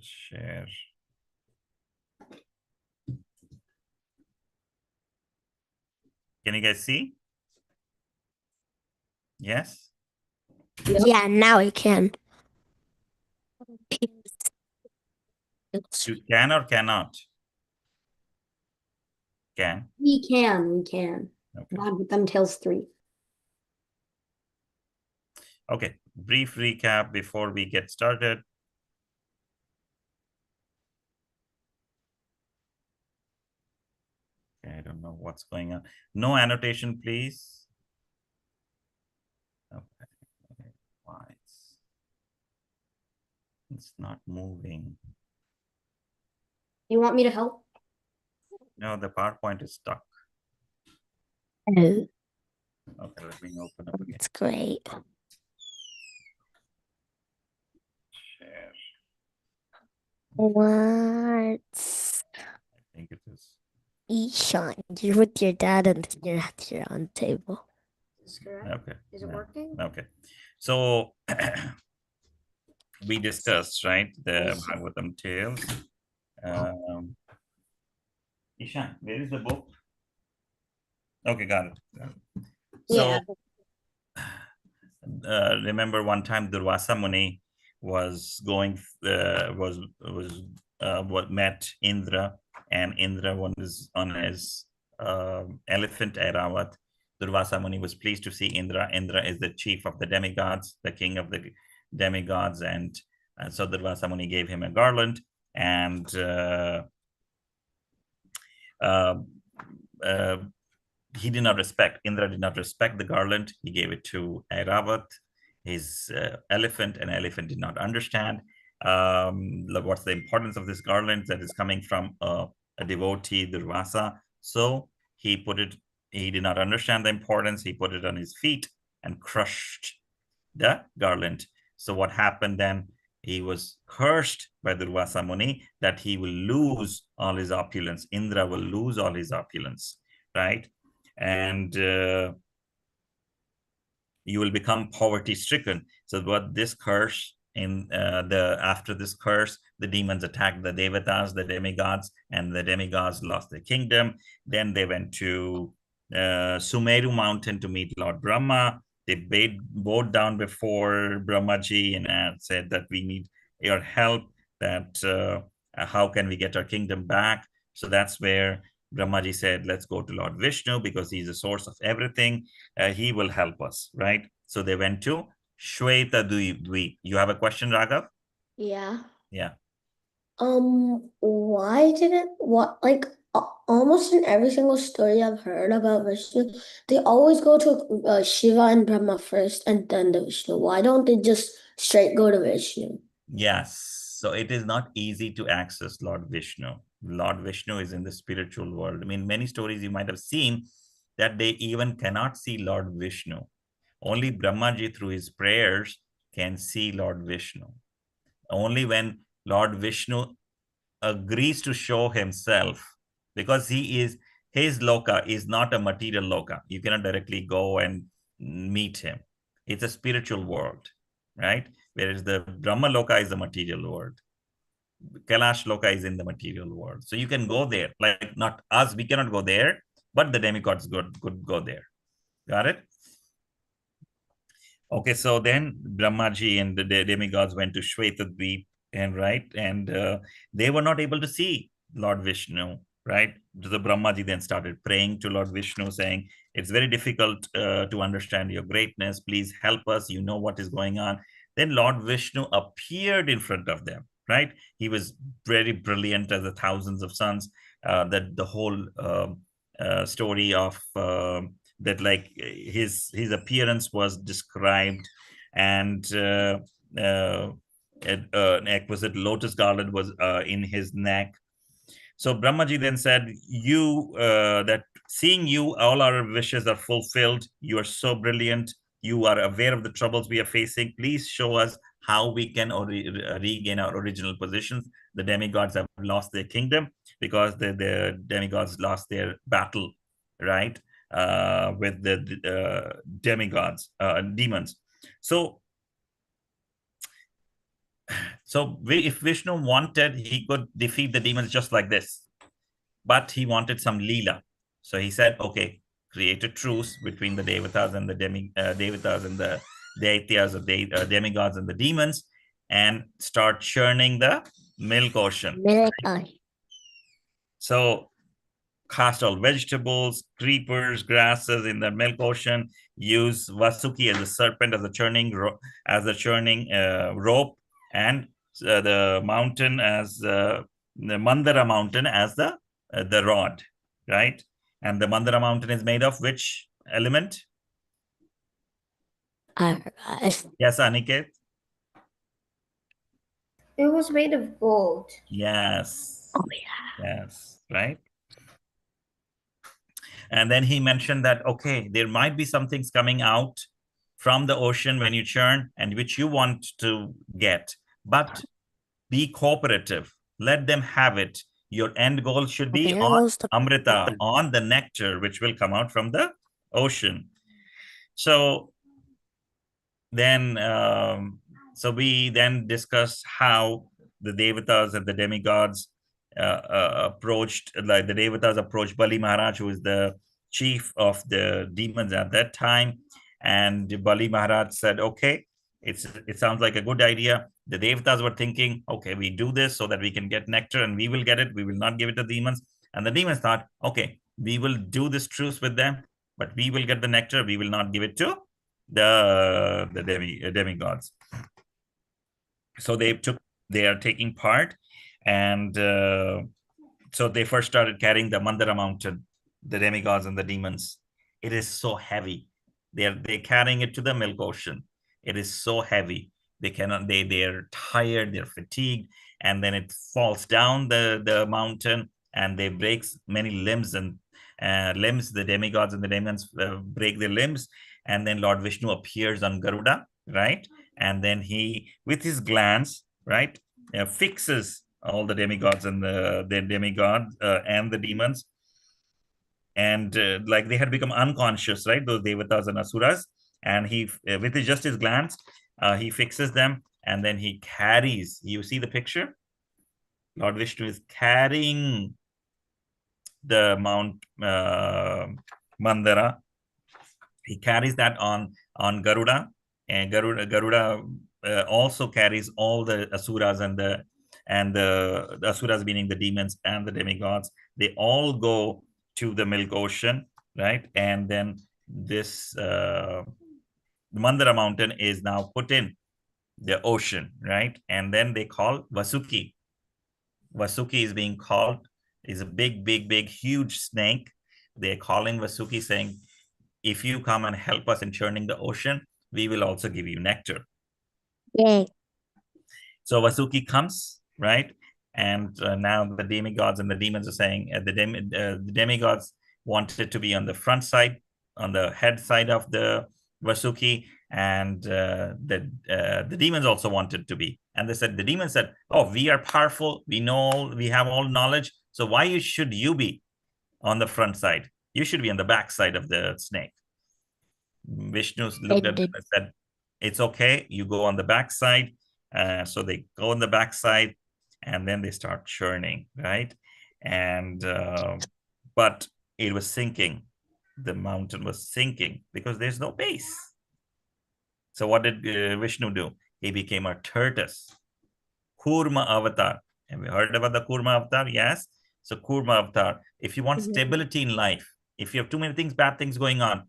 share. Can you guys see? Yes? Yeah, now I can. You can or cannot? Can. We can. Okay. Not with them tails 3. Okay. Brief recap before we get started. Okay, I don't know what's going on. No annotation, please. Okay. Why it's not moving. You want me to help? No, the PowerPoint is stuck. Oh, Okay, let me open up again. that's great. Share. What? I think it is. Ishan, you're with your dad and you're at your own table. Is correct? Okay. Is it No. working? Okay. So we discussed, right, the Bhagavatam tales. Ishan, where is the book? Okay, got it. So remember one time Durvasa Muni was going what met Indra, and Indra was on his elephant Airavat. Durvasa Muni was pleased to see Indra. Indra is the chief of the demigods, the king of the demigods, and so Durvasa Muni gave him a garland, and uh, uh, he did not respect, Indra did not respect the garland. He gave it to Airavat, his elephant, and elephant did not understand what's the importance of this garland that is coming from a devotee, Durvasa. So he did not understand the importance. He put it on his feet and crushed the garland. So what happened then? He was cursed by Durvasa Muni that he will lose all his opulence. Indra will lose all his opulence, right? And you will become poverty stricken. So what this curse in the after this curse, the demons attacked the devatas, the demigods, and the demigods lost their kingdom. Then they went to Sumeru mountain to meet Lord Brahma. They bowed down before Brahmaji and said that we need your help, that how can we get our kingdom back. So that's where Brahmaji said, let's go to Lord Vishnu because he's the source of everything. He will help us, right? So they went to Shweta Dweep. You have a question, Raghav? Yeah. Yeah. Why didn't almost in every single story I've heard about Vishnu, they always go to Shiva and Brahma first and then the Vishnu. Why don't they just straight go to Vishnu? Yes. So it is not easy to access Lord Vishnu. Lord Vishnu is in the spiritual world. I mean, many stories you might have seen that they even cannot see Lord Vishnu. Only Brahmaji, through his prayers, can see Lord Vishnu. Only when Lord Vishnu agrees to show himself, because his loka is not a material loka. You cannot directly go and meet him. It's a spiritual world, right? Whereas the Brahma loka is a material world. Kailash loka is in the material world. So you can go there. Like not us, we cannot go there, but the demigods could go there. Got it? Okay, so then Brahmaji and the demigods went to Shvetadweep, and they were not able to see Lord Vishnu, right? The Brahmaji then started praying to Lord Vishnu, saying, "It's very difficult to understand your greatness. Please help us. You know what is going on." Then Lord Vishnu appeared in front of them, right? He was very brilliant as the thousands of suns. That the whole story of that like his appearance was described, and an exquisite lotus garland was in his neck. So Brahmaji then said, "You that seeing you, all our wishes are fulfilled. You are so brilliant. You are aware of the troubles we are facing. Please show us how we can regain our original positions. The demigods have lost their kingdom because the demigods lost their battle, right? With the demons. So So if Vishnu wanted, he could defeat the demons just like this. But he wanted some Leela. So he said, okay, create a truce between the Devatas and the Devatas and the Daityas or demigods and the demons, and start churning the milk ocean. Milk ocean. So cast all vegetables, creepers, grasses in the milk ocean. Use Vasuki as a serpent, as a churning rope, and the mountain as the Mandara mountain as the rod, right? And the Mandara mountain is made of which element? I forgot. Yes, Aniket. It was made of gold. Yes. Oh yeah. Yes. Right. And then he mentioned that, okay, there might be some things coming out from the ocean when you churn and which you want to get, but be cooperative. Let them have it. Your end goal should be There on goes the Amrita, on the nectar, which will come out from the ocean. So then, we then discussed how the Devatas and the demigods approached, like the Devatas approached Bali Maharaj, who is the chief of the demons at that time. And Bali Maharaj said, okay, it sounds like a good idea. The Devatas were thinking, okay, we do this so that we can get nectar and we will get it. We will not give it to demons. And the demons thought, okay, we will do this truce with them, but we will get the nectar. We will not give it to the demigods. So they are taking part, and so they first started carrying the Mandara mountain, the demigods and the demons. It is so heavy. They're carrying it to the milk ocean. It is so heavy. They're tired, they're fatigued, and then it falls down the mountain, and they breaks many limbs and limbs. The demigods and the demons break their limbs, and then Lord Vishnu appears on Garuda, right? And then he, with his glance, right, fixes all the demigods and the demigods and the demons, and like they had become unconscious, right? Those devatas and asuras, and he, with just his glance, he fixes them, and then he carries. You see the picture? Lord Vishnu is carrying the Mount Mandara. He carries that on Garuda, and Garuda also carries all the asuras and the asuras, meaning the demons and the demigods. They all go to the milk ocean, right? And then this Mandara mountain is now put in the ocean, right? And then they call Vasuki. Vasuki is being called, is a big, huge snake. They're calling Vasuki, saying, if you come and help us in churning the ocean, we will also give you nectar. Yay. So Vasuki comes, right? And now the demigods and the demons are saying, the demigods wanted to be on the front side, on the head side of the Vasuki, and the demons also wanted to be. And the demons said, oh, we are powerful, we have all knowledge, so why should you be on the front side? You should be on the back side of the snake. Vishnu looked at them and said, it's okay, you go on the back side. So they go on the back side, and then they start churning, right? And but it was sinking. The mountain was sinking because there's no base. So what did Vishnu do? He became a tortoise, Kurma avatar. Have you heard about the Kurma avatar? Yes. So Kurma avatar. If you want stability in life, if you have too many things, bad things going on,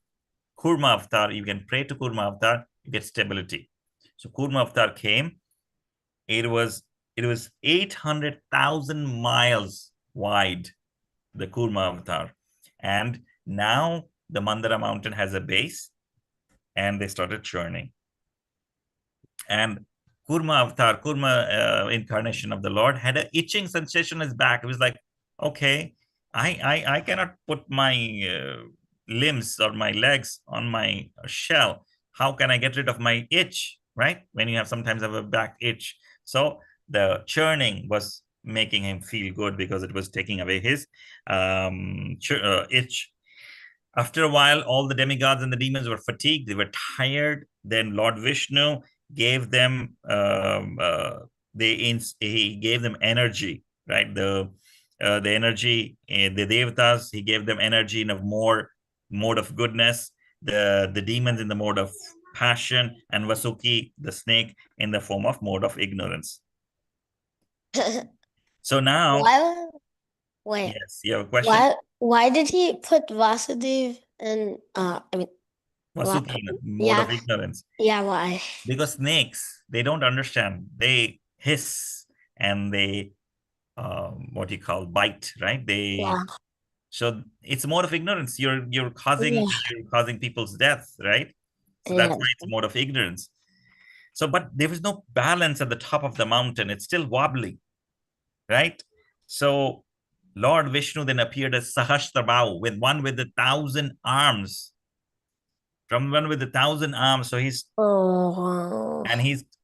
Kurma avatar, you can pray to Kurma avatar, you get stability. So Kurma avatar came. It was 800,000 miles wide, the Kurma avatar. And now the Mandara mountain has a base, and they started churning. And Kurma avatar, Kurma incarnation of the Lord, had an itching sensation in his back. It was like, okay, I cannot put my limbs or my legs on my shell. How can I get rid of my itch, right? When you sometimes have a back itch. So the churning was making him feel good because it was taking away his itch. After a while, all the demigods and the demons were fatigued. They were tired. Then Lord Vishnu gave them he gave them energy, right? The energy, the devatas, he gave them energy in a more mode of goodness, the demons in the mode of passion, and Vasuki, the snake, in the form of mode of ignorance. So now, Wait, yes, you have a question? why did he put Vasudev in Vasuki, mode yeah, of ignorance. yeah, why? Because snakes, they don't understand. They hiss and they what you call bite, right? Yeah. So it's more of ignorance. You're causing people's death, right? So that's Yeah. why it's more of ignorance. So, but there was no balance at the top of the mountain. It's still wobbly, right? So Lord Vishnu then appeared as Sahasrabhu, with 1,000 arms. From one with 1,000 arms. So he's Oh,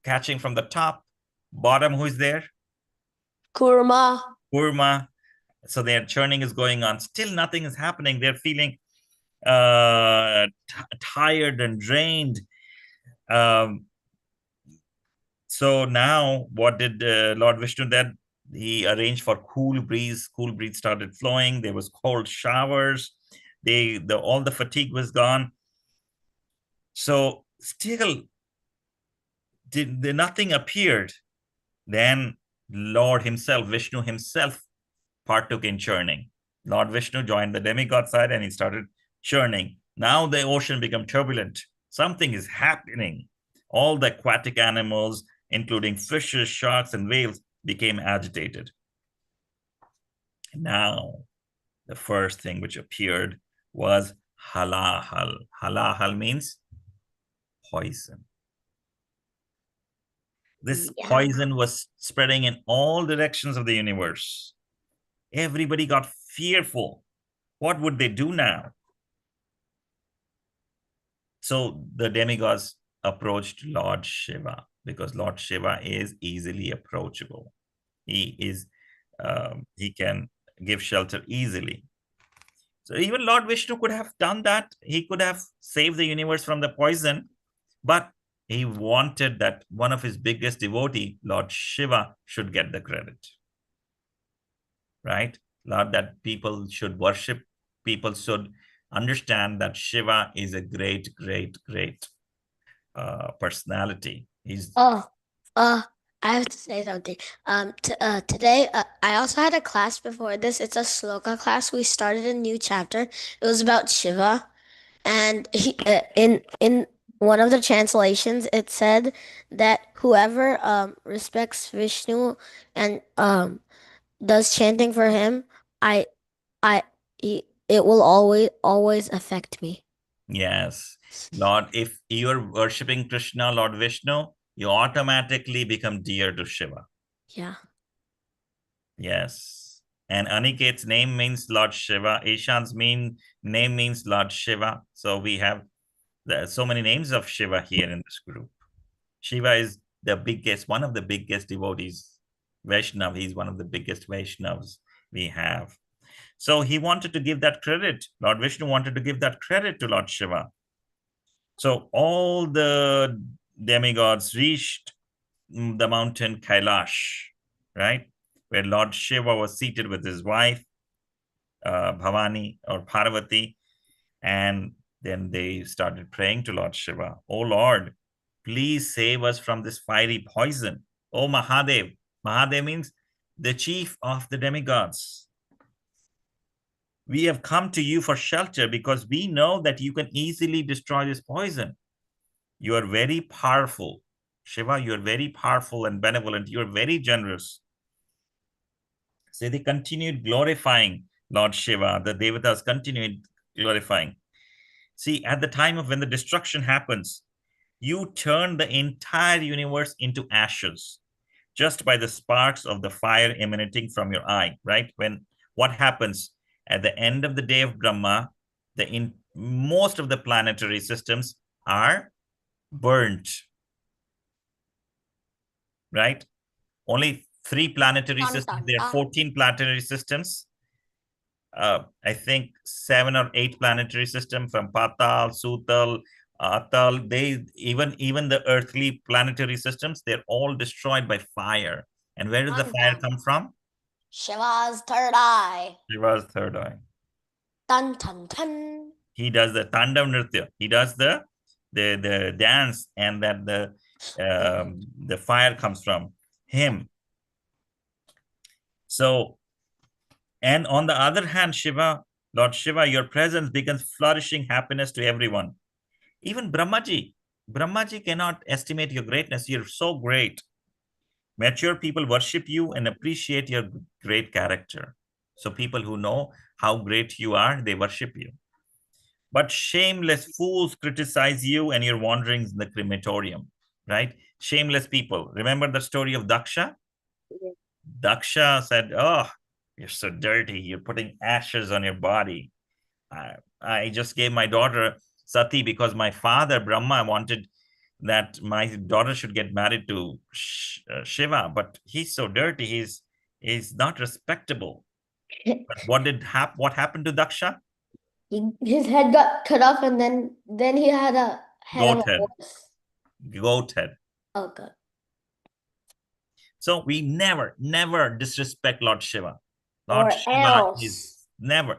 catching from the top. Bottom, who is there? Kurma. Kurma. So their churning is going on. Still nothing is happening. They're feeling tired and drained. So now what did Lord Vishnu then? He arranged for cool breeze. Cool breeze started flowing. There was cold showers. All the fatigue was gone. So still nothing appeared. Then Lord himself, Vishnu himself, partook in churning. Lord Vishnu joined the demigod side and he started churning. Now the ocean became turbulent. Something is happening. All the aquatic animals, including fishes, sharks, and whales, became agitated. Now, the first thing which appeared was halahal. Halahal means poison. This poison was spreading in all directions of the universe. Everybody got fearful. What would they do now? So the demigods approached Lord Shiva, because Lord Shiva is easily approachable. He can give shelter easily. So even Lord Vishnu could have done that. He could have saved the universe from the poison, but he wanted that one of his biggest devotee, Lord Shiva, should get the credit. Right? Lord, that people should worship, people should understand that Shiva is a great, great, great personality. I have to say something. Today, I also had a class before this. It's a sloka class. We started a new chapter. It was about Shiva, and in one of the translations, it said that whoever respects Vishnu and does chanting for him, I I it will always affect me. Yes. Lord, if you're worshipping Krishna, Lord Vishnu, you automatically become dear to Shiva. Yeah. Yes. And Aniket's name means Lord Shiva. Ishan's name means Lord Shiva. So we have so many names of Shiva here in this group. Shiva is the biggest, one of the biggest devotees. Vaishnav, he's one of the biggest Vaishnavas we have. So he wanted to give that credit. Lord Vishnu wanted to give that credit to Lord Shiva. So all the demigods reached the mountain Kailash, right? Where Lord Shiva was seated with his wife, Bhavani or Parvati. And then they started praying to Lord Shiva. Oh Lord, please save us from this fiery poison. Oh Mahadev. Mahadev means the chief of the demigods. We have come to you for shelter because we know that you can easily destroy this poison. You are very powerful. Shiva, you are very powerful and benevolent. You are very generous. So they continued glorifying Lord Shiva. The Devatas continued glorifying. See, at the time of when the destruction happens, you turn the entire universe into ashes just by the sparks of the fire emanating from your eye, right? What happens at the end of the day of Brahma, most of the planetary systems are burnt, right? Only 3 planetary systems. There are 14 planetary systems. I think 7 or 8 planetary systems from Patal, Sutal, Atal, they even the earthly planetary systems, they're all destroyed by fire. And where does the fire come from? Shiva's third eye. Shiva's third eye. Dun dun dun. He does the Tandav Nritya. He does the dance, and that the fire comes from him. So, and on the other hand, Shiva, Lord Shiva, your presence becomes flourishing happiness to everyone. Even Brahmaji cannot estimate your greatness. You're so great. Mature people worship you and appreciate your great character. So people who know how great you are, they worship you. But shameless fools criticize you and your wanderings in the crematorium, right? Shameless people. Remember the story of Daksha? Yeah. Daksha said, "Oh, you're so dirty. You're putting ashes on your body. I just gave my daughter Sati because my father, Brahma, wanted that my daughter should get married to Shiva, but he's so dirty. He's not respectable." But what happened to Daksha? His head got cut off, and then he had a head of Goat a head. horse. Goat head. Oh god. So we never disrespect Lord Shiva. Lord Or Shiva else. is never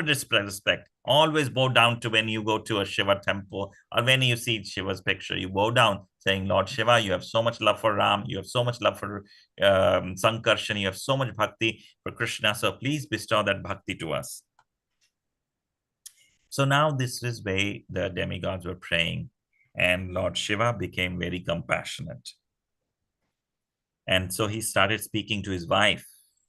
disrespect. Always bow down to when you go to a Shiva temple or when you see Shiva's picture. You bow down saying, Lord Shiva, you have so much love for Ram. You have so much love for Sankarshan. You have so much bhakti for Krishna. So please bestow that bhakti to us. So now this is where the demigods were praying, and Lord Shiva became very compassionate. And so he started speaking to his wife,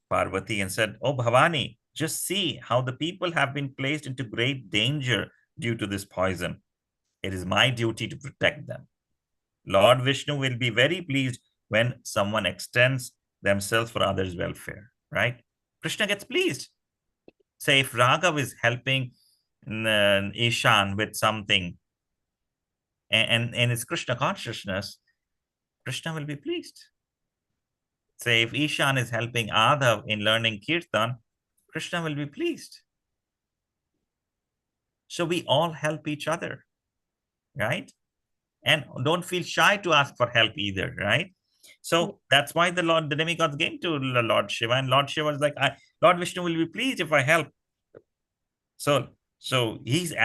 Parvati, and said, "Oh, Bhavani, just see how the people have been placed into great danger due to this poison. It is my duty to protect them. Lord Vishnu will be very pleased when someone extends themselves for others' welfare," right? Krishna gets pleased. Say if Raghav is helping Ishan with something and it's Krishna consciousness, Krishna will be pleased. Say if Ishan is helping Adhav in learning Kirtan, Krishna will be pleased. So we all help each other, right? And don't feel shy to ask for help either, right? So that's why the demigods came to Lord Shiva, and Lord Shiva was like, Lord Vishnu will be pleased if I help. So he's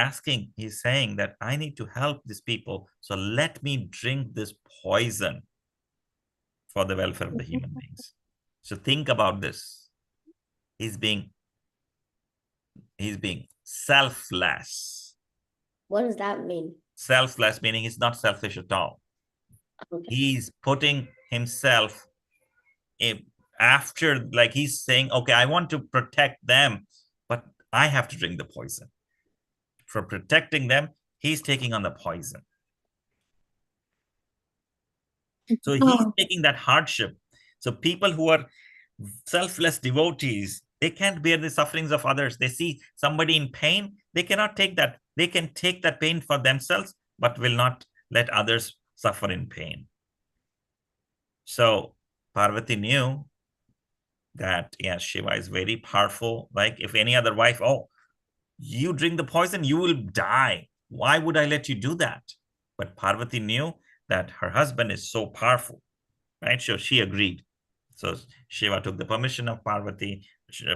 saying that I need to help these people. So let me drink this poison for the welfare of the human beings. So think about this. He's being selfless. What does that mean? Selfless meaning he's not selfish at all. Okay. He's putting himself after, like he's saying, okay, I want to protect them, but I have to drink the poison. For protecting them, he's taking on the poison. So he's taking that hardship. So people who are selfless devotees, they can't bear the sufferings of others. They see somebody in pain, they cannot take that. They can take that pain for themselves, but will not let others suffer in pain. So Parvati knew that, yes, Shiva is very powerful. Like if any other wife, oh, you drink the poison, you will die. Why would I let you do that? But Parvati knew that her husband is so powerful, right? So she agreed. So Shiva took the permission of Parvati.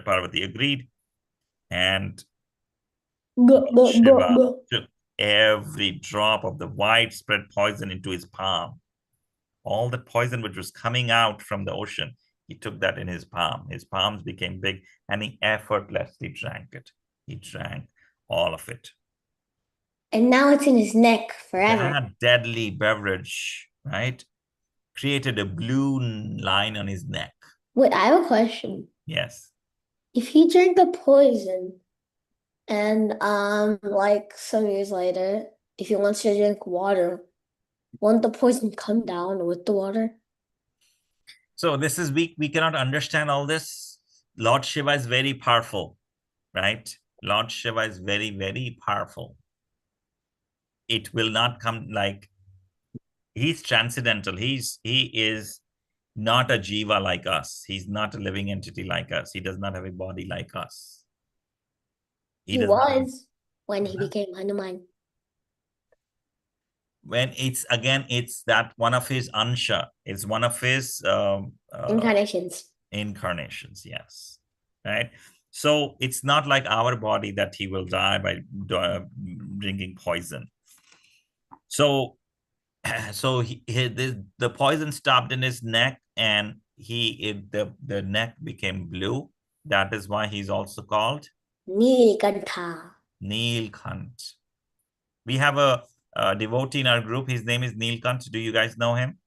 Parvati agreed. And Shiva took every drop of the widespread poison into his palm. All the poison which was coming out from the ocean, he took that in his palm. His palms became big and he effortlessly drank it. He drank all of it. And now it's in his neck forever. That deadly beverage, right, created a blue line on his neck. Wait, I have a question. Yes. If he drank the poison and like some years later, if he wants to drink water, won't the poison come down with the water? So this is we cannot understand all this. Lord Shiva is very powerful, right? Lord Shiva is very, very powerful. It will not come like he's transcendental. He is not a jiva like us. He's not a living entity like us. He does not have a body like us. He was when he became Hanuman. when it's that one of his ansha, it's one of his Incarnations. incarnations, yes, right? So it's not like our body that he will die by drinking poison. So the poison stopped in his neck, and the neck became blue. That is why he's also called Neelkantha. Neelkant. We have a devotee in our group. His name is Neelkant. Do you guys know him?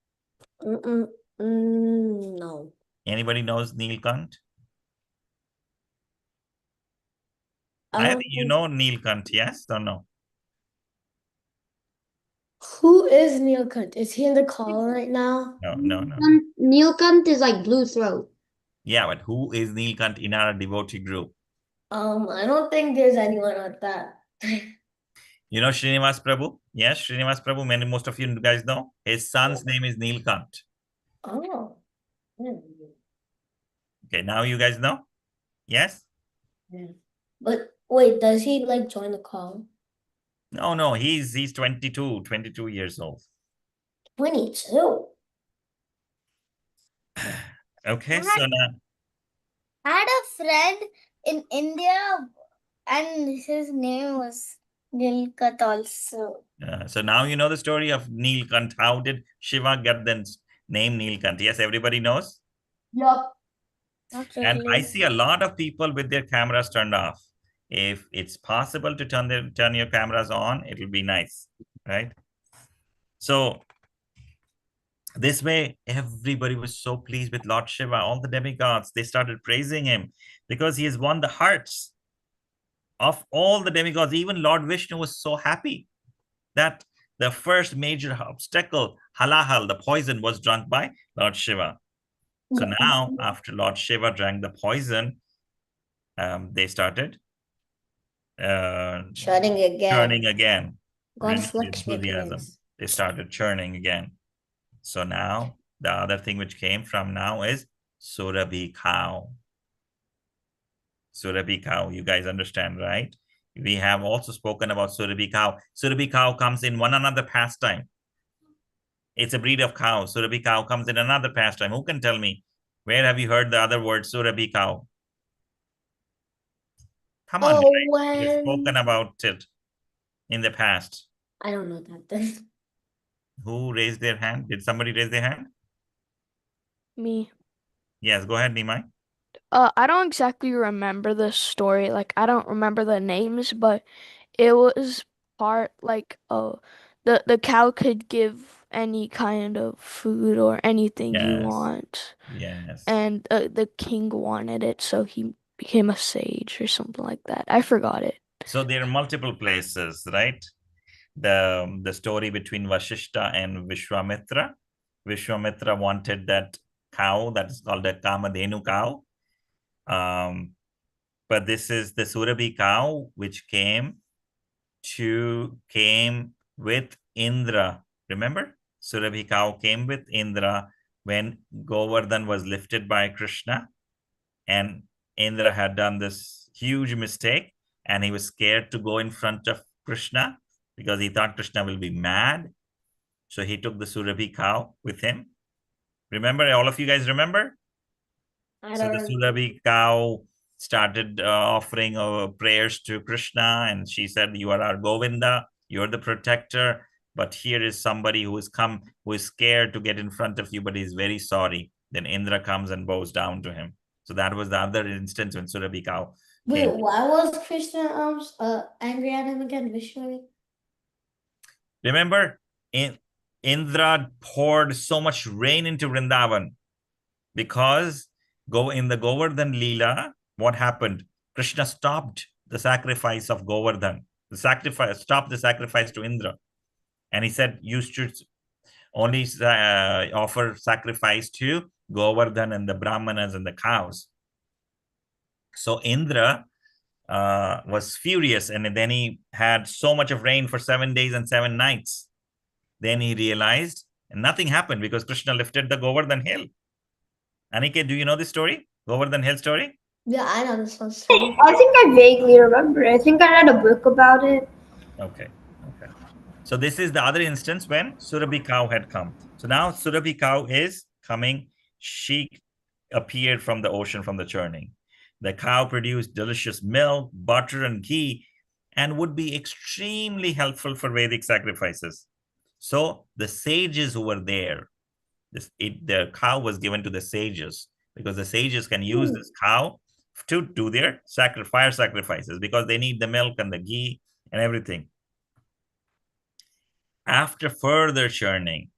No. Anybody knows Neelkant? I I don't think you think. know Neelkant, yes or no? Who is Neelkant? Is he in the call right now? No. Neelkant is like blue throat. Yeah, but who is Neelkant in our devotee group? I don't think there's anyone like that. You know Srinivas Prabhu? Yes, Srinivas Prabhu. Most of you guys know. His son's name is Neelkant. Oh. Okay, now you guys know? Yes? Yeah. But wait, does he like join the call? No, he's 22 years old. 22. Okay, so now I had a friend in India, and his name was Nilkat also. so now you know the story of Neelkant. How did Shiva get the name Neelkant? Yes, everybody knows. Yup. Not And I really. see a lot of people with their cameras turned off. If it's possible to turn your cameras on, it'll be nice, right? So this way, everybody was so pleased with Lord Shiva. All the demigods, they started praising him because he has won the hearts of all the demigods. Even Lord Vishnu was so happy that the first major obstacle, halahal, the poison, was drunk by Lord Shiva. So now, after Lord Shiva drank the poison, they started Churning again. churning again. Goddess Renewed Lakshmi enthusiasm. commands. They started churning again. So now, the other thing which came from now is Surabhi cow. Surabhi cow, you guys understand, right? We have also spoken about Surabhi cow. Surabhi cow comes in one another pastime. It's a breed of cow. Surabhi cow comes in another pastime. Who can tell me? Where have you heard the other word Surabhi cow? Come on, Oh, guys. We've spoken when about it in the past. I don't know that then. Who raised their hand? Did somebody raise their hand? Me. Yes, go ahead, Nimai. I don't exactly remember the story. Like, I don't remember the names, but it was part like the cow could give any kind of food or anything you Yes, want, yes. and the king wanted it, so he became a sage or something like that. I forgot it. So there are multiple places, right? The story between Vashishta and Vishwamitra. Vishwamitra wanted that cow that is called a Kamadhenu cow. But this is the Surabhi cow which came with Indra. Remember? Surabhi cow came with Indra when Govardhan was lifted by Krishna, and Indra had done this huge mistake, and he was scared to go in front of Krishna because he thought Krishna will be mad. So he took the Surabhi cow with him. Remember, all of you guys remember? So the Surabhi cow started offering prayers to Krishna, and she said, "You are our Govinda, you're the protector. But here is somebody who is scared to get in front of you, but he's very sorry." Then Indra comes and bows down to him. So that was the other instance when Surabhi cow Wait, came. why was Krishna angry at him again, Vishnu? Remember, Indra poured so much rain into Vrindavan because in the Govardhan Leela, what happened? Krishna stopped the sacrifice of Govardhan. Stopped the sacrifice to Indra. And he said, you should only offer sacrifice to Govardhan and the Brahmanas and the cows. So Indra was furious, and then he had so much of rain for 7 days and 7 nights. Then he realized, and nothing happened because Krishna lifted the Govardhan hill. Aniket, do you know this story? Govardhan hill story? Yeah, I know this one story. I think I vaguely remember. I think I read a book about it. Okay. So this is the other instance when Surabhi cow had come. So now Surabhi cow is coming. She appeared from the ocean, from the churning. The cow produced delicious milk, butter, and ghee, and would be extremely helpful for Vedic sacrifices. So the sages who were there, the cow was given to the sages because the sages can use this cow to do their fire sacrifices because they need the milk and the ghee and everything. After further churning,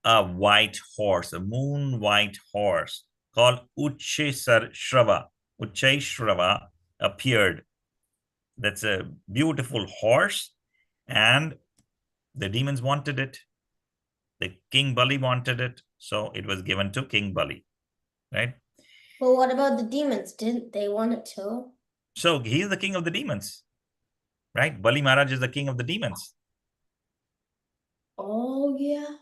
a white horse, a moon white horse called Ucheshrava appeared. That's a beautiful horse, and the demons wanted it. The King Bali wanted it, so it was given to King Bali, right? But what about the demons? Didn't they want it too? So he is the king of the demons, right? Bali Maharaj is the king of the demons. Oh yeah.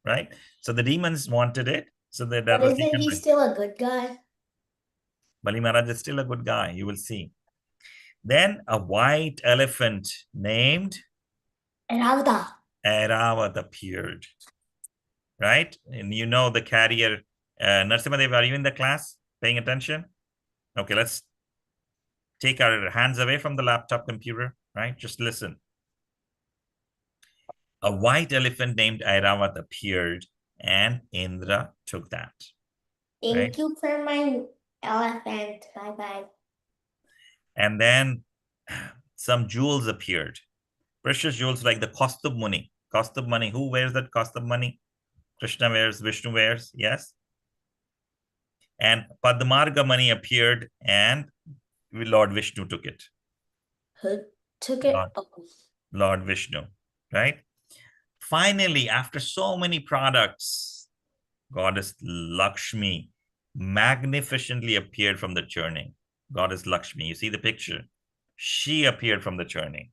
Right? So the demons wanted it. So that But was isn't taken he by still a good guy? Bali Maharaj is still a good guy. You will see. Then a white elephant named Airavat appeared. Right? And you know the carrier. Narsimadev, are you in the class? Paying attention? Okay, let's take our hands away from the laptop computer. Right? Just listen. A white elephant named Airavat appeared, and Indra took that. Thank you for my elephant. Bye bye. And then some jewels appeared, precious jewels like the Kaustubh Muni. Kaustubh Muni, who wears that Kaustubh Muni? Krishna wears, Vishnu wears, yes. And Padmarga Mani appeared, and Lord Vishnu took it. Who took it? Lord Vishnu, right? Finally, after so many products, Goddess Lakshmi magnificently appeared from the churning. Goddess Lakshmi, you see the picture? She appeared from the churning.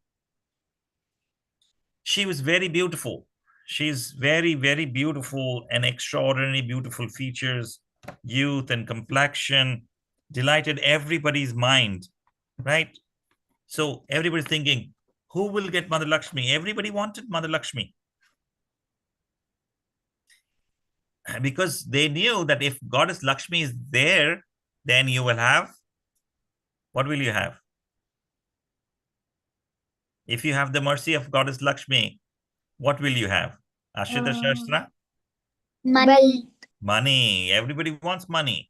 She was very beautiful. She's very, very beautiful and extraordinary beautiful features, youth and complexion, delighted everybody's mind, right? So everybody's thinking, who will get Mother Lakshmi? Everybody wanted Mother Lakshmi. Because they knew that if Goddess Lakshmi is there, then you will have, what will you have? If you have the mercy of Goddess Lakshmi, what will you have? Ashrita Shastra? Money. Money. Everybody wants money.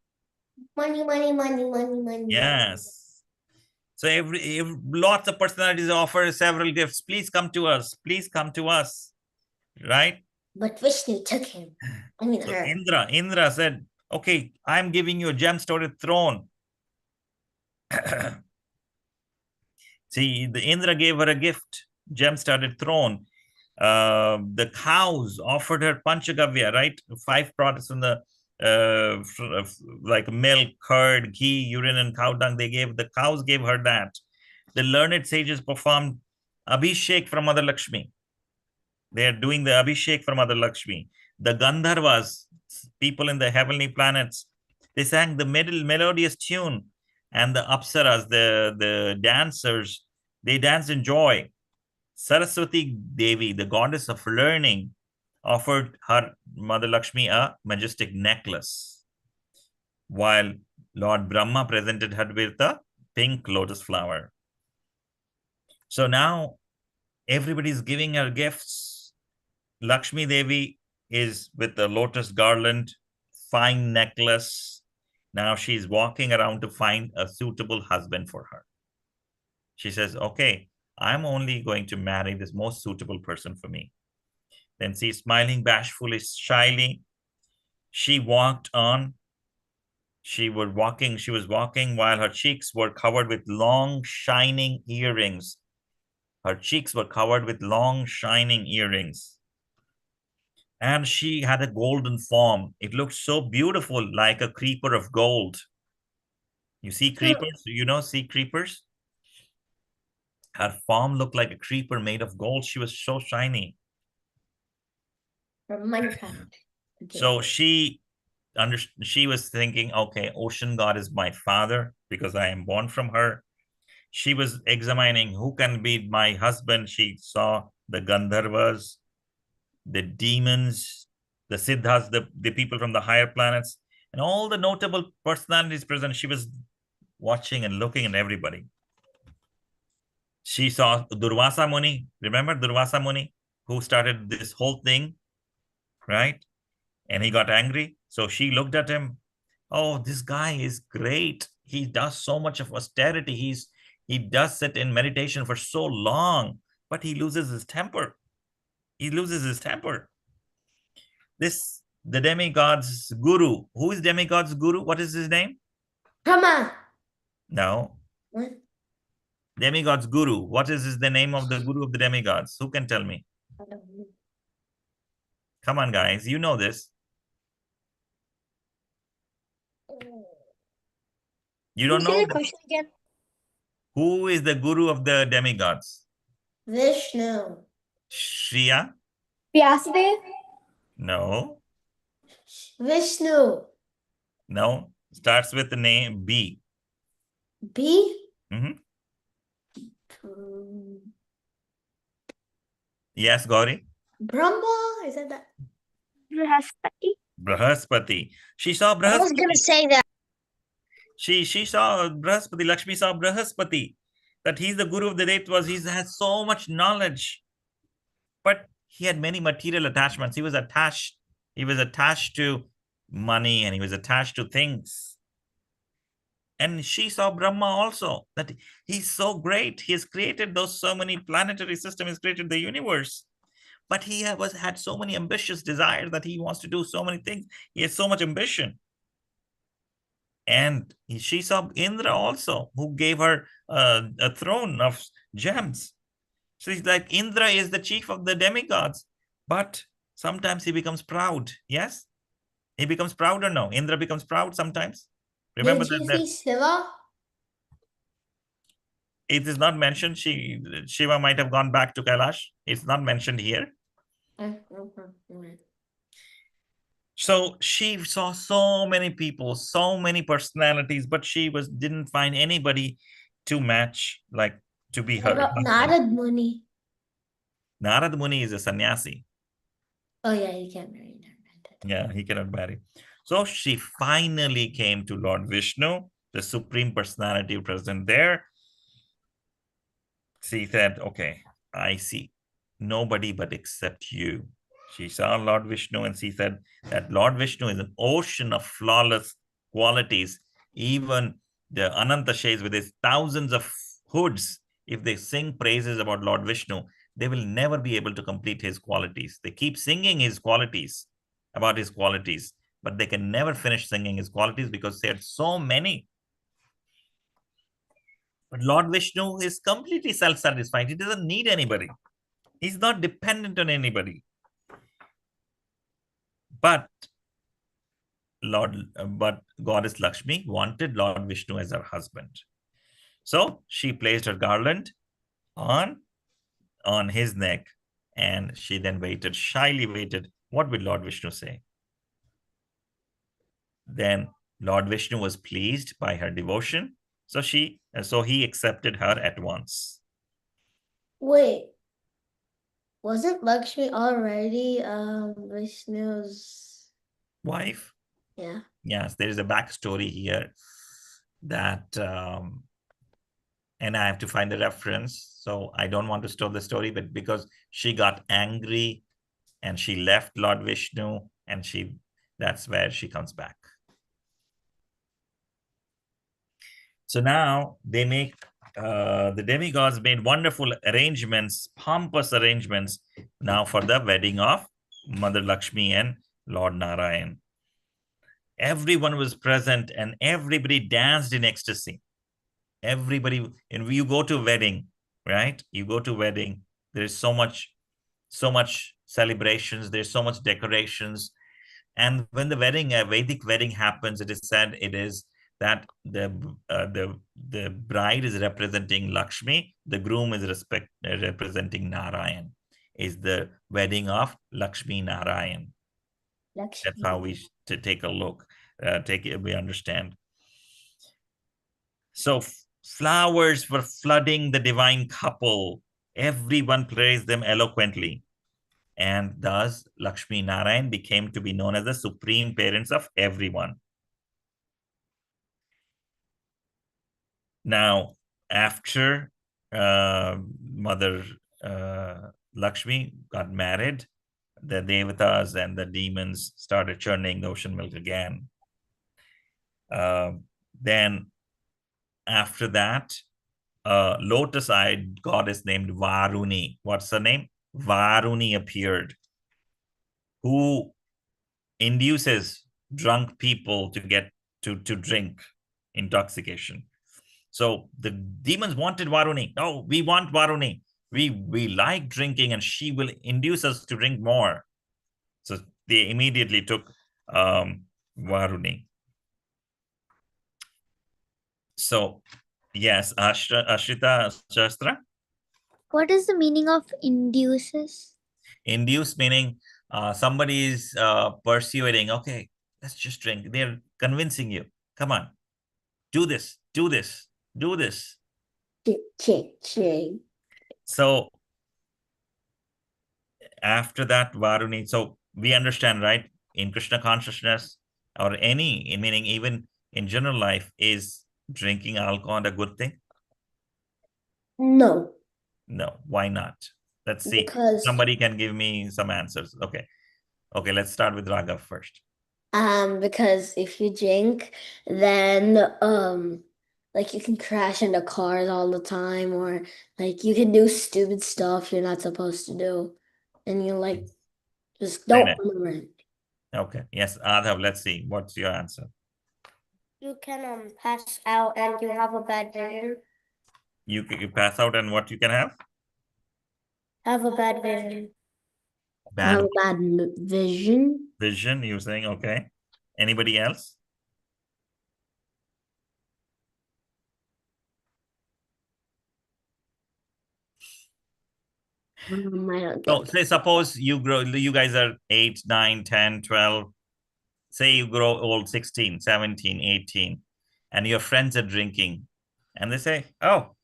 Money. Yes. So lots of personalities offer several gifts. Please come to us. Please come to us. Right? But Vishnu took him. I mean so her. Indra said, okay, I'm giving you a gem-studded throne. See, the Indra gave her a gift, gem-studded throne. The cows offered her panchagavya, right? 5 products from the like milk, curd, ghee, urine, and cow dung. The cows gave her that. The learned sages performed abhishek from Mother Lakshmi. They are doing the abhishek from Mother Lakshmi. The Gandharvas, people in the heavenly planets, they sang the melodious tune, and the Apsaras, the dancers, they danced in joy. Saraswati Devi, the goddess of learning, offered her Mother Lakshmi a majestic necklace, while Lord Brahma presented her with a pink lotus flower. So now everybody is giving her gifts. Lakshmi Devi is with the lotus garland, fine necklace. Now she's walking around to find a suitable husband for her. She says, okay, I'm only going to marry this most suitable person for me. Then she's smiling bashfully, shyly. She walked on. She was walking while her cheeks were covered with long, shining earrings. Her cheeks were covered with long, shining earrings. And she had a golden form. It looked so beautiful, like a creeper of gold. You see creepers? See creepers? Her form looked like a creeper made of gold. She was so shiny. From Minecraft. So she was thinking, okay, ocean god is my father because I am born from her. She was examining who can be my husband. She saw the Gandharvas, the demons, the Siddhas, the people from the higher planets, and all the notable personalities present. She was watching and looking at everybody. She saw Durvasa Muni. Remember Durvasa Muni, who started this whole thing, right? And he got angry. So she looked at him. Oh, this guy is great. He does so much of austerity. He does sit in meditation for so long, but he loses his temper. He loses his temper. This the demigod's guru. Who is demigod's guru? What is his name? Brahma. No. What? Demigod's guru. What is the name of the guru of the demigods? Who can tell me? I don't know. Come on, guys. You know this. You don't Say know the question again. who is the guru of the demigods? Vishnu. Shriya? Vyasadeva. No. Vishnu. No. Starts with the name B. B. Mhm. Um, Yes, Gauri. Brahma. Is that? Brihaspati. Brahaspati. She saw I was Brahaspati. gonna say that. She saw Brahaspati. Lakshmi saw Brahaspati. That he's the guru of the Detvas. He has so much knowledge. But he had many material attachments. He was attached. He was attached to money and he was attached to things. And she saw Brahma also, that he's so great. He has created those so many planetary systems, he's created the universe. But he had so many ambitious desires that he wants to do so many things. He has so much ambition. And she saw Indra also, who gave her a throne of gems. So it's like Indra is the chief of the demigods, but sometimes he becomes proud. Yes, he becomes proud or no? Indra becomes proud sometimes. Remember Did you that see Shiva? it is not mentioned. Shiva might have gone back to Kailash. It's not mentioned here. So she saw so many people, so many personalities, but she didn't find anybody to match, like to be What her about husband. Narad Muni? Narad Muni is a sannyasi. Oh yeah, you can't marry Narad. Yeah, he cannot marry. So she finally came to Lord Vishnu, the supreme personality present there. She said, okay, I see nobody but except you. She saw Lord Vishnu and she said that Lord Vishnu is an ocean of flawless qualities. Even the Ananta Shais with his thousands of hoods, if they sing praises about Lord Vishnu, they will never be able to complete his qualities. They keep singing his qualities, about his qualities, but they can never finish singing his qualities because they had so many. But Lord Vishnu is completely self-satisfied. He doesn't need anybody. He's not dependent on anybody. But Goddess Lakshmi wanted Lord Vishnu as her husband. So she placed her garland on his neck, and she then waited, shyly waited. What will Lord Vishnu say? Then Lord Vishnu was pleased by her devotion. So he accepted her at once. Wait, wasn't Lakshmi already Vishnu's Wife? Yeah. Yes, there is a backstory here that, and I have to find the reference. So I don't want to store the story, but because she got angry and she left Lord Vishnu, and that's where she comes back. So now they make, the demigods made wonderful arrangements, pompous arrangements now for the wedding of Mother Lakshmi and Lord Narayan. Everyone was present and everybody danced in ecstasy. Everybody, and you go to a wedding, right? You go to a wedding, there's so much celebrations, there's so much decorations. And when the wedding, a Vedic wedding happens, it is said it is that the bride is representing Lakshmi, the groom is representing Narayan. Is the wedding of Lakshmi Narayan. Lakshmi. That's how we to take a look. We understand. So Flowers were flooding the divine couple. Everyone praised them eloquently. And thus, Lakshmi Narayan became to be known as the supreme parents of everyone. Now, after Mother Lakshmi got married, the devatas and the demons started churning the ocean milk again. Then, after that, a lotus-eyed goddess named Varuni. What's her name? Varuni appeared, who induces drunk people to get to drink intoxication. So the demons wanted Varuni. No, we want Varuni. We like drinking, and she will induce us to drink more. So they immediately took Varuni. So yes, Ashrita Shastra. What is the meaning of induces? Induce meaning somebody is persuading. Okay, let's just drink. They're convincing you. Come on, do this, do this, do this. So after that, Varuni. So we understand, right? In Krishna consciousness, or any, meaning even in general life, is drinking alcohol a good thing? No, No. Why not? Let's see. because Somebody can give me some answers. Okay. Okay, let's start with Raghav first. because if you drink, then like you can crash into cars all the time, or like you can do stupid stuff you're not supposed to do, and you like just don't remember it. Okay. Yes, Adhav, let's see. What's your answer? You can pass out and you have a bad vision. You pass out, and what you can have? Have a bad vision. Have Bad a bad vision. vision, you're saying? Okay. Anybody else? I don't So get say suppose you grow, you guys are 8, 9, 10, 12. Say you grow old, 16, 17, 18, and your friends are drinking. And they say, oh,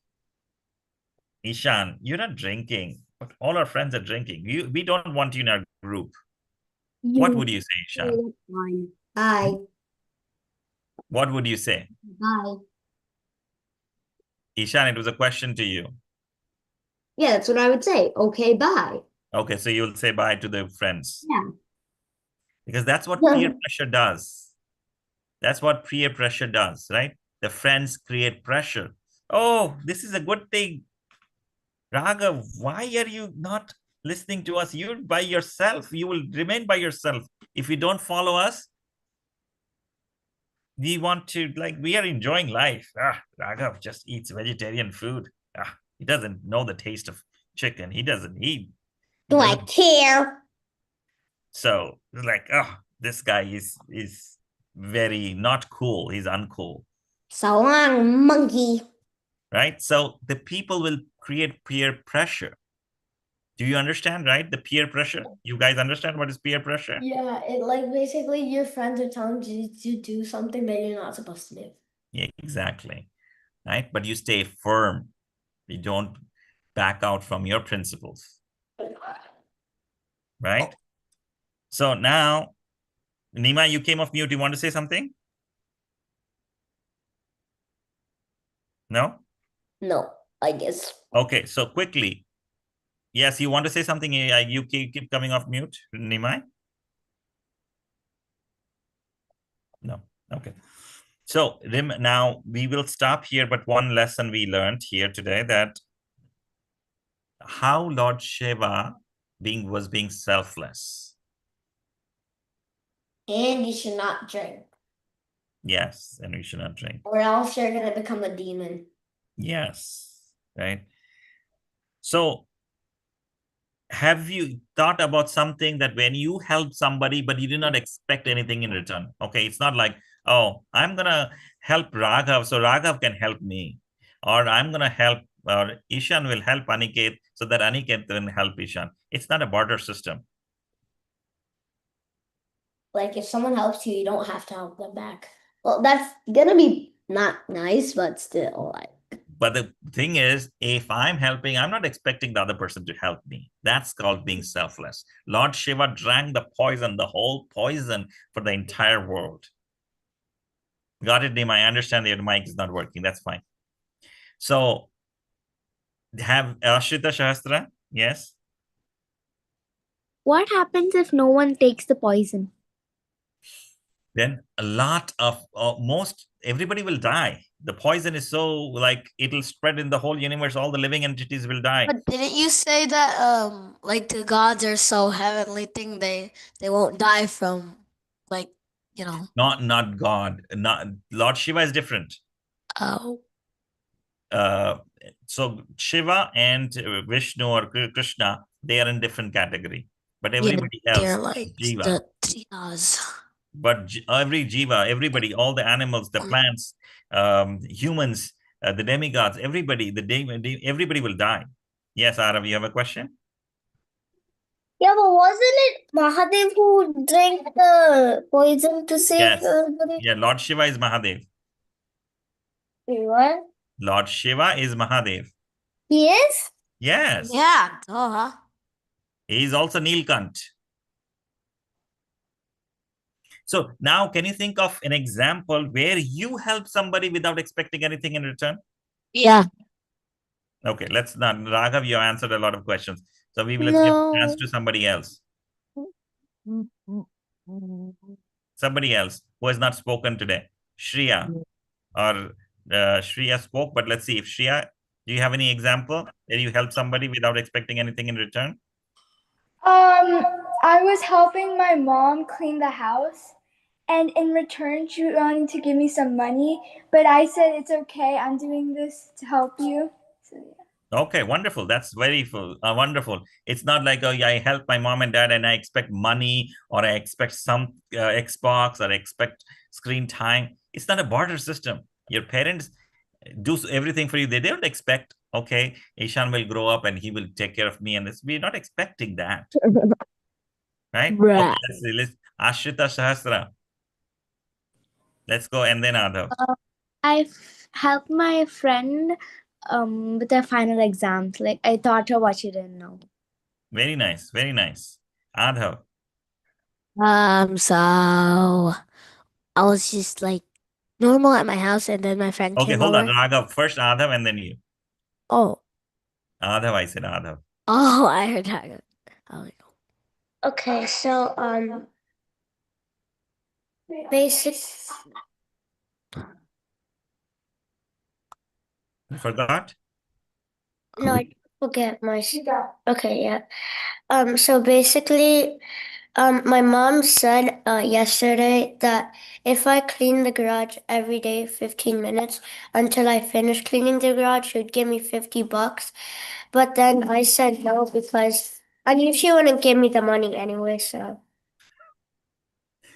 Ishan, you're not drinking, but all our friends are drinking. We don't want you in our group. What would you say, Ishan? Fine. Bye. What would you say? Bye. Ishan, it was a question to you. Yeah, that's what I would say. Okay, bye. Okay, so you'll say bye to the friends. Yeah. Because that's what peer pressure does. That's what peer pressure does, right? The friends create pressure. Oh, this is a good thing. Raghav, why are you not listening to us? You're by yourself. You will remain by yourself. If you don't follow us, we want to, like, we are enjoying life. Raghav just eats vegetarian food. He doesn't know the taste of chicken. He doesn't eat. like care. So like, this guy is very not cool. He's uncool. So long, monkey. Right? So the people will create peer pressure. Do you understand, right? The peer pressure. You guys understand what is peer pressure? Yeah, it like basically your friends are telling you to do something that you're not supposed to do. Yeah, exactly. Right? But you stay firm. You don't back out from your principles. Right? So now, Nima, you came off mute. You want to say something? No? No, I guess. Okay, so quickly. Yes, you want to say something? You keep coming off mute, Nima? No. Okay. So now we will stop here, but one lesson we learned here today, that how Lord Shiva was being selfless. And you should not drink, Yes, and we should not drink. or else you're gonna become a demon. Yes, right. So have you thought about something that when you help somebody, but you do not expect anything in return? Okay, it's not like, oh, I'm gonna help Raghav, so Raghav can help me, or I'm gonna help, or Ishan will help Aniket, so that Aniket can help Ishan. It's not a barter system. Like if someone helps you, you don't have to help them back. Well, that's gonna be not nice, but still, like. But the thing is, if I'm helping, I'm not expecting the other person to help me. That's called being selfless. Lord Shiva drank the poison, the whole poison for the entire world. Got it, Nima? I understand that your mic is not working. That's fine. So, have Ashrita Shastra? Yes. What happens if no one takes the poison? Then a lot of most everybody will die. The poison is so like it'll spread in the whole universe. All the living entities will die. But didn't you say that like the gods are so heavenly thing they won't die from like Not God. Not Lord Shiva is different. oh Uh, so Shiva and Vishnu or Krishna, they are in different category. But yeah everybody they're else, like Jiva. the trias. But every Jiva, everybody, all the animals, the plants, humans, the demigods, everybody, everybody will die. Yes, Arav, you have a question? Yeah, but wasn't it Mahadev who drank the poison to save Yes. everybody? Yeah, Lord Shiva is Mahadev. Wait, what? Lord Shiva is Mahadev. He is? Yes. Yeah, duh. He is also Nilkant. So now can you think of an example where you help somebody without expecting anything in return? Yeah. Okay, let's not. Raghav, you answered a lot of questions. So let's give a chance No. to somebody else. Somebody else who has not spoken today. Shriya or Shriya spoke, but let's see if Shriya, do you have any example where you help somebody without expecting anything in return? I was helping my mom clean the house, and in return, she wanted to give me some money, but I said it's okay. I'm doing this to help you. So, yeah. Okay, wonderful. That's very full, wonderful. It's not like, oh, yeah, I help my mom and dad and I expect money or I expect some Xbox or I expect screen time. It's not a barter system. Your parents do everything for you. They don't expect, okay, Ishan will grow up and he will take care of me. And this, we're not expecting that, right? Bruh. Okay, let's see. Ashrita Sahasra. Let's go. And then Adhav. I've helped my friend with her final exams. Like I taught her what she didn't know. Very nice. Very nice. Adhav. So I was just like normal at my house, and then my friend Okay, came hold on. over. Raghav, first Adhav and then you. Oh, Adhav, I said Adhav. oh, I heard that. Oh, Okay, so basic. You forgot? No, I forget my. Okay, yeah. So basically, my mom said yesterday that if I clean the garage every day, 15 minutes until I finish cleaning the garage, she would give me $50. But then I said no because I knew she wouldn't give me the money anyway. So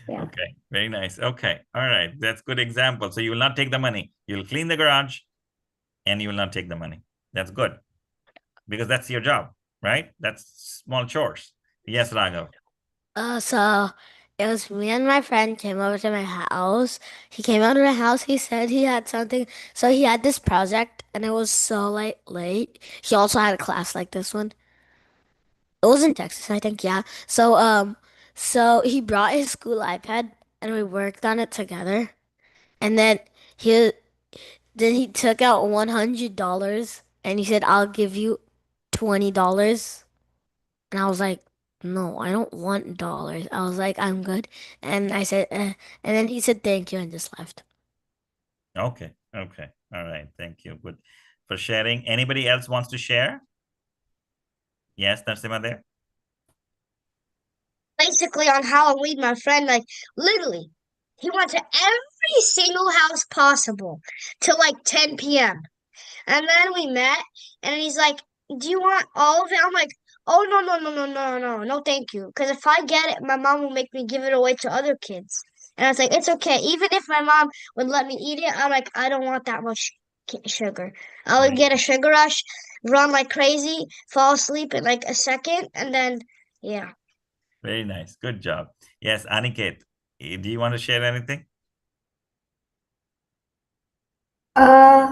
yeah. Okay, very nice. Okay, all right. That's good example. So you will not take the money. You'll clean the garage and you will not take the money. That's good because that's your job, right? That's small chores. Yes, Raghav. So it was me and my friend came over to my house. He came out of my house. He said he had something. So he had this project, and it was so late. He also had a class like this one. It was in Texas, I think. Yeah. So he brought his school iPad, and we worked on it together. And he then he took out $100, and he said, "I'll give you $20." And I was like, no, I don't want dollars. I was like, I'm good. And I said, and then he said, thank you, and just left. Okay, okay. All right. Thank you. Good for sharing. Anybody else wants to share? Yes, Narsima there. Basically, on Halloween, my friend, like, literally, he went to every single house possible till like 10 p.m. And then we met, and he's like, "Do you want all of it?" I'm like, "Oh, no, no, no, no, no, no, no, thank you. Because if I get it, my mom will make me give it away to other kids." And I was like, "It's okay. Even if my mom would let me eat it, I'm like, I don't want that much sugar. I would get a sugar rush, run like crazy, fall asleep in like a second, and then, yeah." Very nice. Good job. Yes, Aniket, do you want to share anything?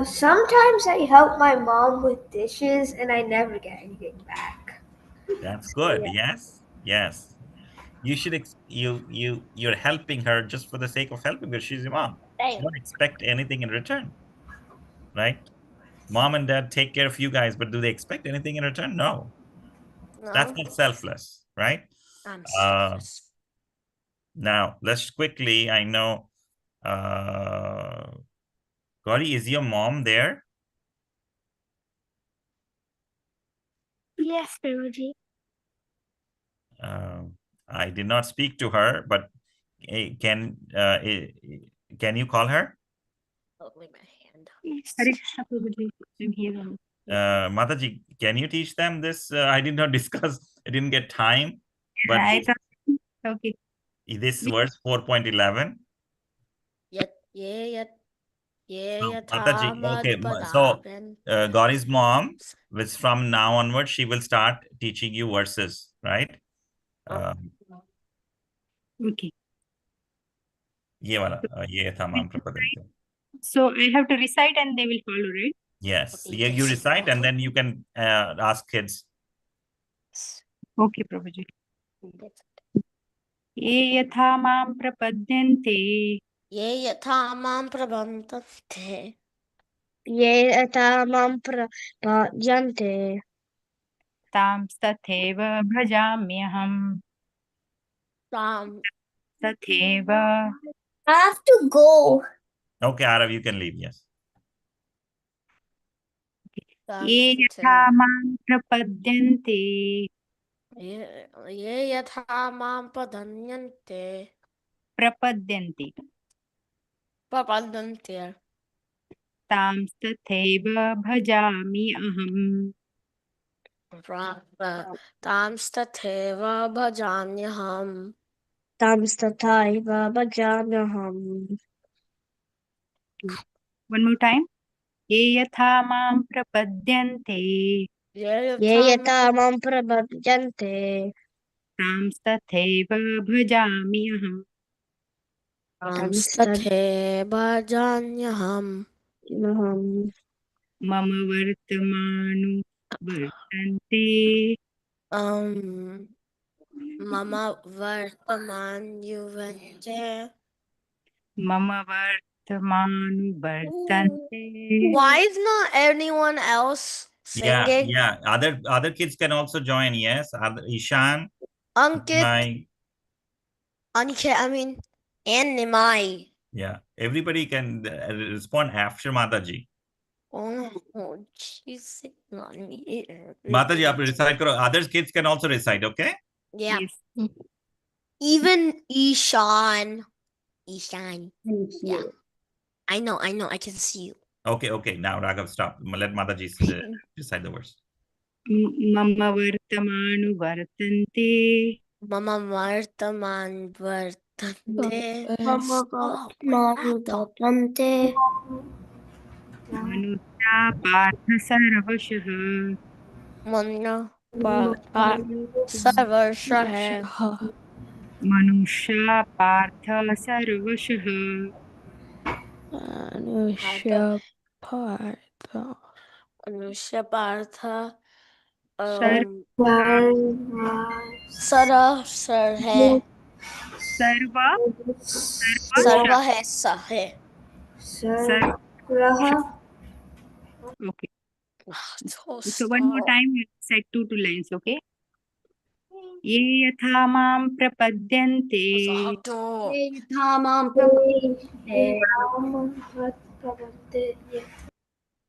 Sometimes I help my mom with dishes and I never get anything back. That's So, good. yeah. Yes. You should you're helping her just for the sake of helping her. She's your mom. Don't expect anything in return, right? Mom and dad take care of you guys, but do they expect anything in return? No. That's not selfless, right? I'm Uh, selfless. Now let's quickly, I know, Gauri, is your mom there? Yes, Guruji. Uh, I did not speak to her, but can you call her? Holding my hand. Yes. Hare Krishna, Guruji. I'm here. Mataji, can you teach them this? I did not discuss, I didn't get time, but I thought, okay. this verse 4.11. Yet, yeah, No, tha Mataji, mad okay. So padaben. Gauri's mom, which from now onward, she will start teaching you verses, right? Okay. ये वाला ये था माम प्रपदन्ते. So I have to recite and they will follow, right? Yes, Okay, you yes. recite and then you can ask kids. Okay, Prabhuji. ये यथा मां प्रपद्यन्ते Ye yatha mam prabhantante. Ye yata mam prapajante. तां तथैव भजाम्यहम्. Tam. तथैव I have to go. Okay, Arav, you can leave. Yes. ये यथा मां प्रपद्यन्ते Ye yatha mam padanyante. प्रपद्यन्ते Papadante. तां तथैव भजामि अहम्. Tam stateva bhajanyaham. Tamstataiva bhajamyaham. One more time. ये यथा मां प्रपद्यन्ते Ye Ye yatha yata mam prapajante. तां तथैव भजामि अहम्. tam stateva bhajanyaham. मम वर्तमानु वर्तन्ते Mama vartaman yuvante. मम वर्तमानु वर्तन्ते. Why is not anyone else singing? Yeah. Other kids can also join. Yes. Ishan, Ankit, my Aniket, and Nimai. yeah. Everybody can respond after Mataji. Oh, she's sitting on me. Mataji, आप recite करो. Other kids can also recite. Okay. Yeah. Yes. Even Ishan. Yeah. I know, I can see you. Okay. Now Raghav, stop. Let Mataji recite the verse. मम वर्तमानु वर्तन्ते Mama Vartaman Vartante. Manudotante. मनुष्या पार्थ सर्वशः. Manya Sarvarsha hai. मनुष्या पार्थ सर्वशः. Anusha Partha. Anusha Partha. Serve Sara Sar hai. Serve Sarva hai sahe. Serve. Okay. So one more time, let's set two lines, okay? ये यथा मां प्रपद्यन्ते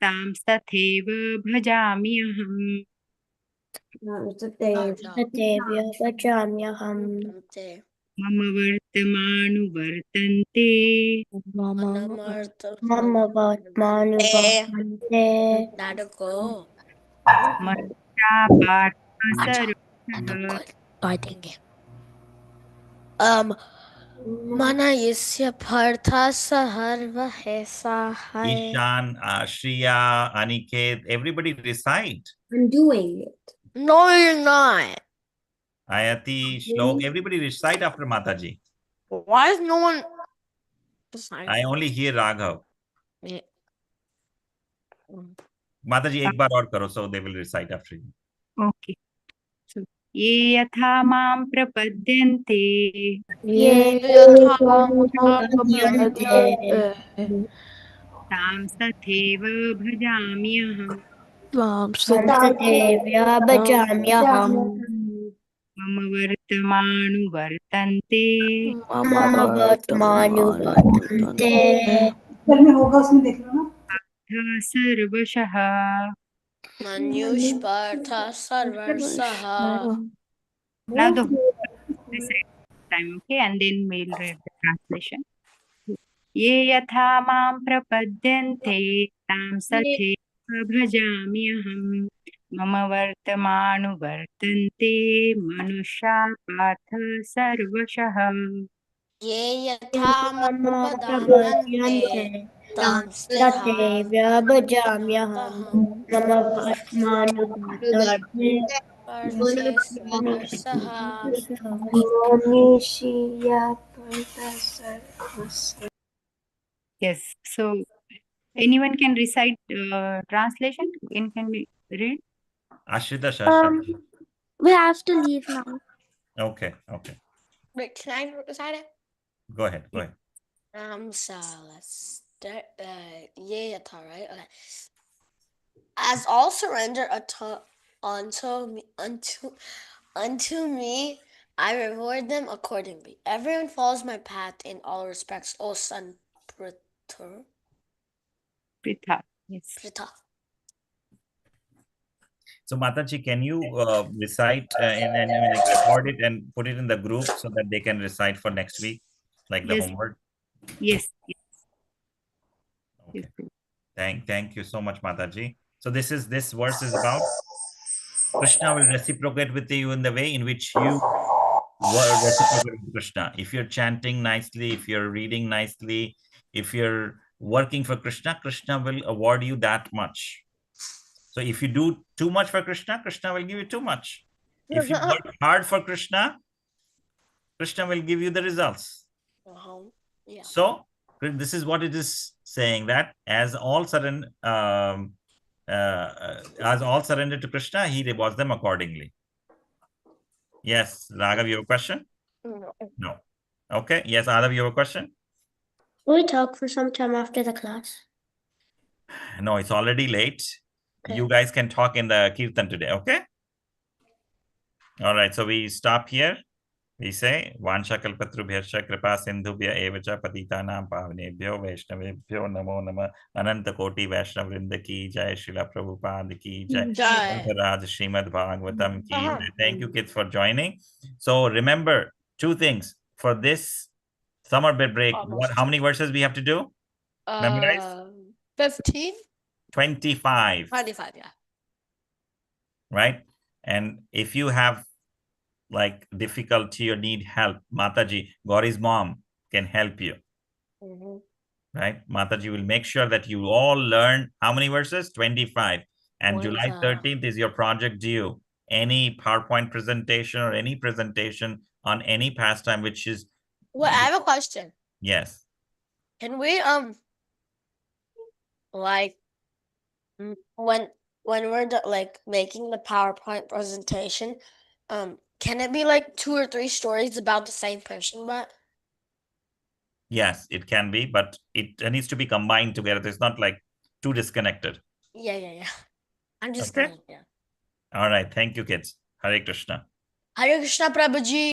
तां तथैव भजामि अहम्. Tatevya Vajamyaham. मम वर्तमानु वर्तन्ते Mama Vatmanu Vahante. Nadako. मनुष्या पार्थ सर्वशः. Mana yasya partha saharva hai sahai. Ishan, Shriya, Aniket, everybody recite. I'm doing it. No, you're not. Ayati, Shlok, everybody recite after Mataji. Why is no one? I only hear Raghav. Yeah. Mataji, एक बार और करो, so they will recite after you. Okay. So, ये यथा मां प्रपद्यन्ते ये यथा प्रपद्यन्ते तां तथैव भजाम्यहम् त्वां तथैव भजाम्यहम् मम वर्तमानुवर्तन्ते मम मम वर्तमानुवर्तन्ते अथ सर्वशः. मनुष्यपार्थ सर्वशः. Now the whole recite time, okay, and then we'll read the translation. ये यथा मां प्रपद्यन्ते तां तथैव भजाम्यहम् मम वर्तमानुवर्तन्ते मनुष्याः पार्थ सर्वशः. ये यथा मां प्रपद्यन्ते तां तथैव भजाम्यहम् मम वर्तमानुवर्तन्ते सर्वशः. Yes, so anyone can recite translation? Can we read? Ashrita Shasha. We have to leave now. Okay. Wait, can I recite it? Go ahead. So let's start. Yeah, yatha, right? Okay. As all surrender unto me, I reward them accordingly. Everyone follows my path in all respects. O son Pritha. Yes. Pritha. So Mataji, can you recite and like record it and put it in the group so that they can recite for next week, like the Yes. homework? Yes. Okay. Thank you so much, Mataji. So this verse is about Krishna will reciprocate with you in the way in which you reciprocate with Krishna. If you're chanting nicely, if you're reading nicely, if you're working for Krishna, Krishna will award you that much. So if you do too much for Krishna, Krishna will give you too much. If you work hard for Krishna, Krishna will give you the results. Yeah. So this is what it is saying, that as all surrender to Krishna, he rewards them accordingly. Yes, Raghav, you have a question? No. Okay. Yes, Adav, you have a question? Will we talk for some time after the class? No, it's already late. Okay. You guys can talk in the Kirtan today, okay? All right, so we stop here. We say, Vansha kalpatrubhyascha kripa sindhubhya evacha patitanam pavanebhyo vaishnavebhyo namo nama ananta koti vaishnav vrinda ki jai Srila Prabhupada ki jai Raj Srimad Bhagavatam ki jai. Thank you, kids, for joining. So remember two things for this summer break. How many verses we have to do? Memorize? 15? 25. 25, yeah. Right? And if you have like difficulty or need help, Mataji, Gauri's mom can help you. Right? Mataji will make sure that you all learn how many verses? 25. And July 13th is your project due. Any PowerPoint presentation or any presentation on any pastime, which is... Well, I have a question. Yes. Can we, like, when we're like making the PowerPoint presentation, can it be like 2 or 3 stories about the same person, but? Yes, it can be, but it needs to be combined together. It's not like too disconnected. Yeah. I'm just Okay. gonna, yeah. All right. Thank you, kids. Hare Krishna. Hare Krishna, Prabhuji.